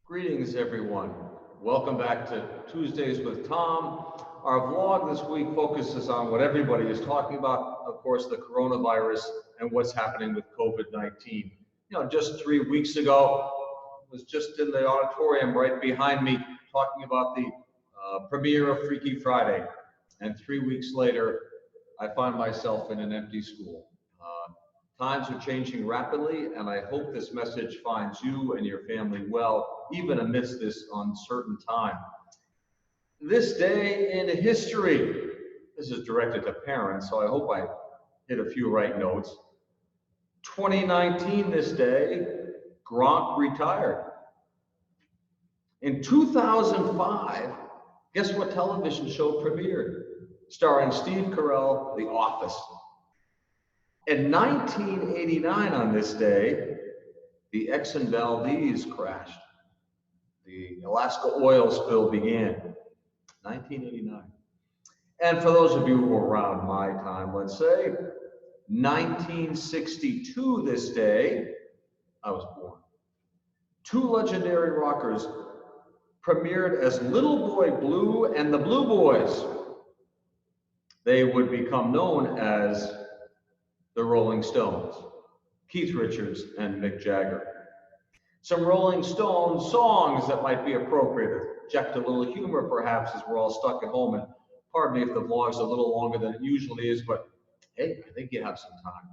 Greetings, everyone. Welcome back to Tuesdays with Tom. Our vlog this week focuses on what everybody is talking about, of course, the coronavirus and what's happening with COVID-19. Just 3 weeks ago, I was just in the auditorium right behind me talking about the premiere of Freaky Friday. And 3 weeks later, I find myself in an empty school. Times are changing rapidly, and I hope this message finds you and your family well, even amidst this uncertain time. This day in history, this is directed to parents, so I hope I hit a few right notes. 2019, this day, Gronk retired. In 2005, guess what television show premiered? Starring Steve Carell, The Office. In 1989, on this day, the Exxon Valdez crashed. The Alaska oil spill began. 1989. And for those of you who were around my time, let's say, 1962, this day, I was born. Two legendary rockers premiered as Little Boy Blue and the Blue Boys. They would become known as the Rolling Stones, Keith Richards and Mick Jagger. Some Rolling Stones songs that might be appropriate, inject a little humor perhaps as we're all stuck at home. And pardon me if the vlog's a little longer than it usually is, but hey, I think you have some time.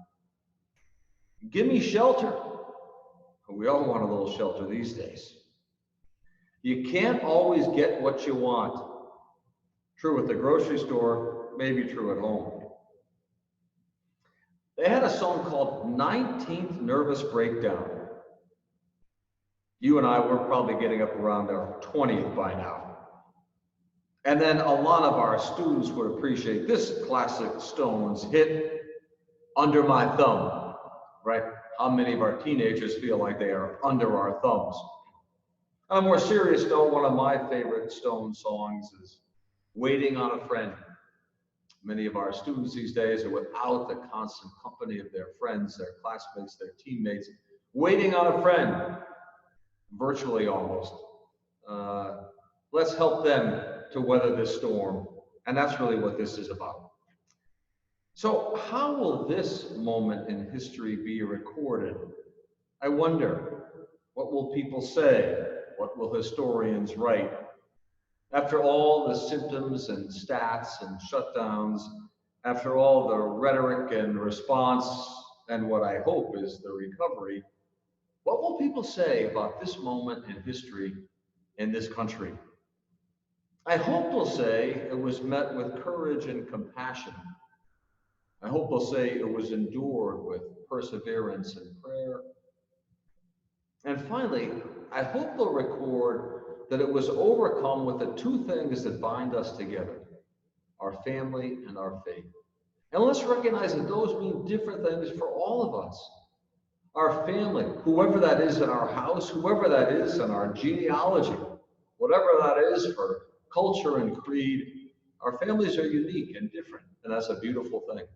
Gimme Shelter. We all want a little shelter these days. You can't always get what you want. True at the grocery store, maybe true at home. They had a song called 19th Nervous Breakdown. You and I were probably getting up around our 20th by now. And then a lot of our students would appreciate this classic Stones hit, Under My Thumb, right? How many of our teenagers feel like they are under our thumbs? On a more serious note, one of my favorite Stones songs is Waiting on a Friend. Many of our students these days are without the constant company of their friends, their classmates, their teammates, waiting on a friend, virtually almost. Let's help them to weather this storm, and that's really what this is about. So how will this moment in history be recorded? I wonder, what will people say? What will historians write? After all the symptoms and stats and shutdowns, after all the rhetoric and response, and what I hope is the recovery, what will people say about this moment in history in this country? I hope they'll say it was met with courage and compassion. I hope they'll say it was endured with perseverance and prayer. And finally, I hope they'll record that it was overcome with the two things that bind us together, our family and our faith. And let's recognize that those mean different things for all of us. Our family, whoever that is in our house, whoever that is in our genealogy, whatever that is for culture and creed, our families are unique and different, and that's a beautiful thing.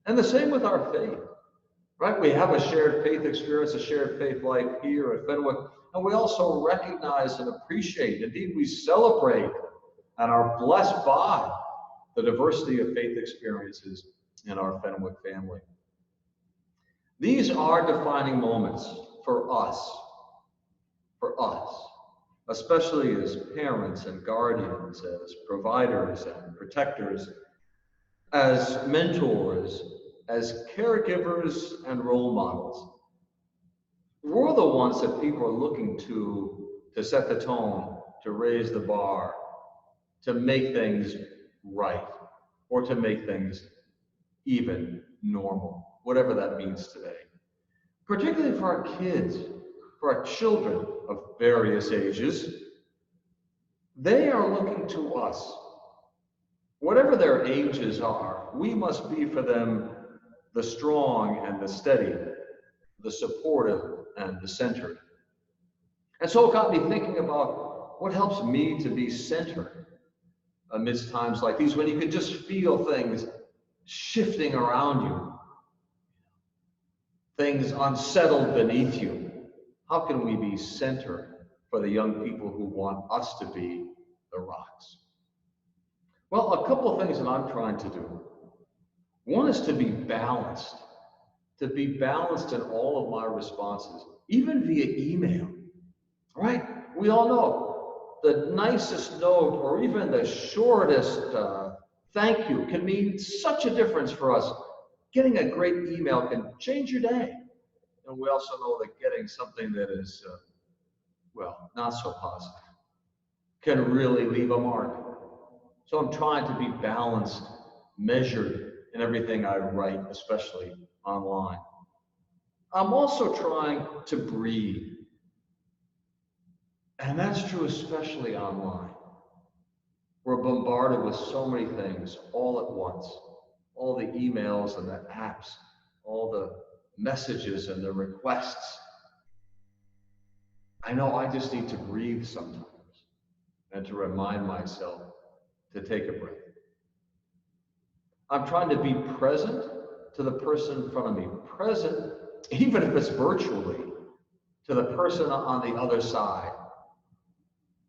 And the same with our faith, right? We have a shared faith experience, a shared faith life here at Fenwick, and we also recognize and appreciate, indeed we celebrate and are blessed by the diversity of faith experiences in our Fenwick family. These are defining moments for us, especially as parents and guardians, as providers and protectors, as mentors, as caregivers and role models. We're the ones that people are looking to set the tone, to raise the bar, to make things right, or to make things even normal, whatever that means today. Particularly for our kids, for our children of various ages, they are looking to us. Whatever their ages are, we must be for them the strong and the steady, the supportive and the centered. And so it got me thinking about what helps me to be centered amidst times like these, when you can just feel things shifting around you, things unsettled beneath you. How can we be centered for the young people who want us to be the rocks? Well, a couple of things that I'm trying to do. One is to be balanced in all of my responses, even via email, right? We all know the nicest note or even the shortest thank you can mean such a difference for us. Getting a great email can change your day. And we also know that getting something that is, not so positive can really leave a mark. So I'm trying to be balanced, measured in everything I write, especially online. I'm also trying to breathe. And that's true especially online. We're bombarded with so many things all at once. All the emails and the apps, all the messages and the requests. I know I just need to breathe sometimes and to remind myself to take a breath. I'm trying to be present to the person in front of me, present, even if it's virtually, to the person on the other side.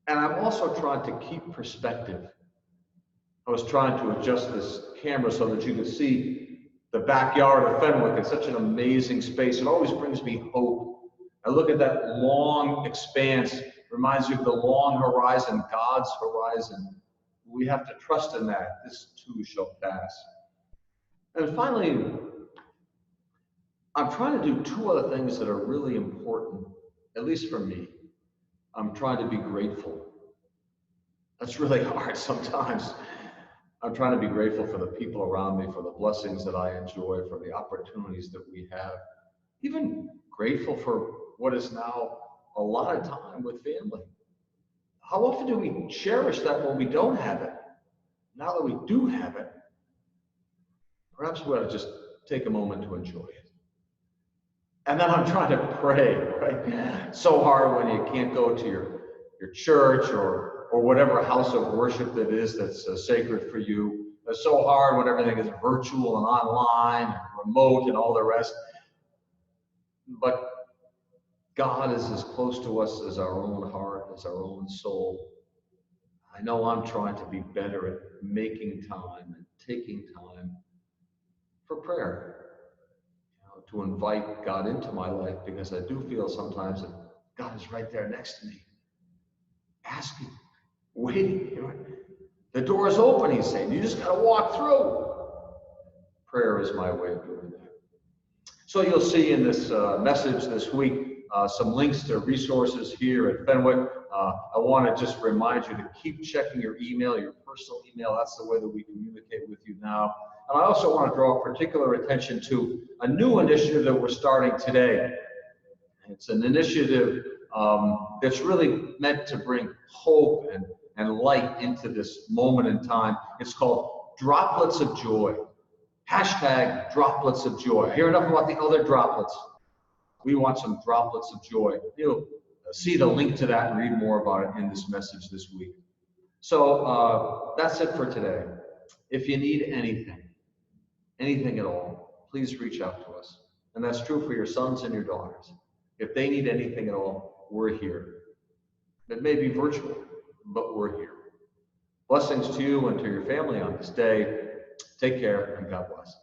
And I'm also trying to keep perspective. I was trying to adjust this camera so that you could see the backyard of Fenwick. It's such an amazing space. It always brings me hope. I look at that long expanse, reminds you of the long horizon, God's horizon. We have to trust in that. This too shall pass. And finally, I'm trying to do two other things that are really important, at least for me. I'm trying to be grateful. That's really hard sometimes. I'm trying to be grateful for the people around me, for the blessings that I enjoy, for the opportunities that we have. Even grateful for what is now a lot of time with family. How often do we cherish that when we don't have it? Now that we do have it, perhaps we ought to just take a moment to enjoy it. And then I'm trying to pray, right? So hard when you can't go to your church or whatever house of worship that is that's sacred for you. It's so hard when everything is virtual and online and remote and all the rest. But God is as close to us as our own heart, as our own soul. I know I'm trying to be better at making time and taking time for prayer, to invite God into my life, because I do feel sometimes that God is right there next to me, asking, waiting. The door is open, he's saying. You just got to walk through. Prayer is my way of doing that. So you'll see in this message this week some links to resources here at Fenwick. I want to just remind you to keep checking your email, your personal email. That's the way that we communicate with you now. And I also want to draw particular attention to a new initiative that we're starting today. It's an initiative that's really meant to bring hope and light into this moment in time. It's called Droplets of Joy. Hashtag Droplets of Joy. I hear enough about the other droplets. We want some droplets of joy. You'll see the link to that and read more about it in this message this week. So that's it for today. If you need anything at all, please reach out to us. And that's true for your sons and your daughters. If they need anything at all, we're here. It may be virtual, but we're here. Blessings to you and to your family on this day. Take care and God bless.